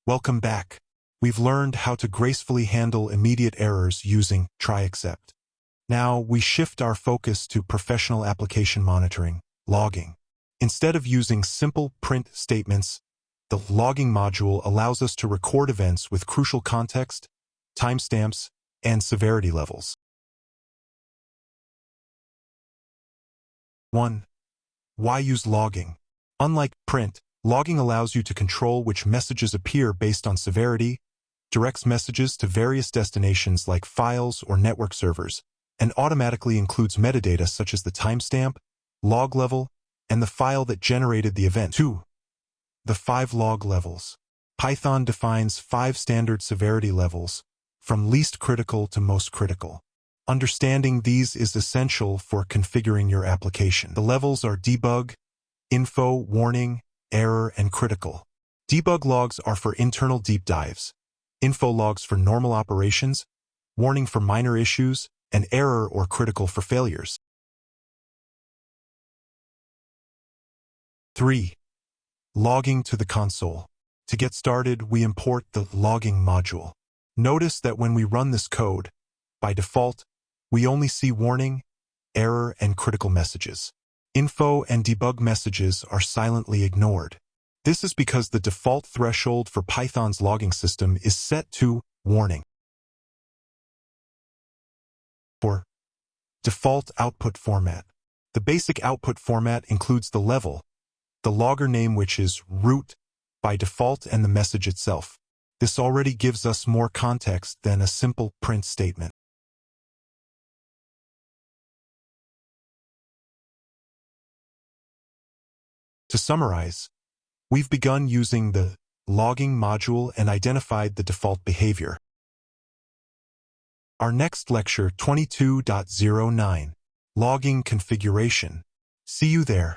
Welcome back. We've learned how to gracefully handle immediate errors using try except. Now we shift our focus to professional application monitoring, logging. Instead of using simple print statements, the logging module allows us to record events with crucial context, timestamps, and severity levels. 1. Why use logging? Unlike print, logging allows you to control which messages appear based on severity, directs messages to various destinations like files or network servers, and automatically includes metadata such as the timestamp, log level, and the file that generated the event. 2. The 5 log levels. Python defines 5 standard severity levels, from least critical to most critical. Understanding these is essential for configuring your application. The levels are debug, info, warning, error, and critical. Debug logs are for internal deep dives, info logs for normal operations, warning for minor issues, and error or critical for failures. 3. Logging to the console. To get started, we import the logging module. Notice that when we run this code, by default, we only see warning, error, and critical messages. Info and debug messages are silently ignored. This is because the default threshold for Python's logging system is set to warning. 4. Default output format. The basic output format includes the level, the logger name which is root by default, and the message itself. This already gives us more context than a simple print statement. To summarize, we've begun using the logging module and identified the default behavior. Our next lecture 22.09, Logging Configuration. See you there.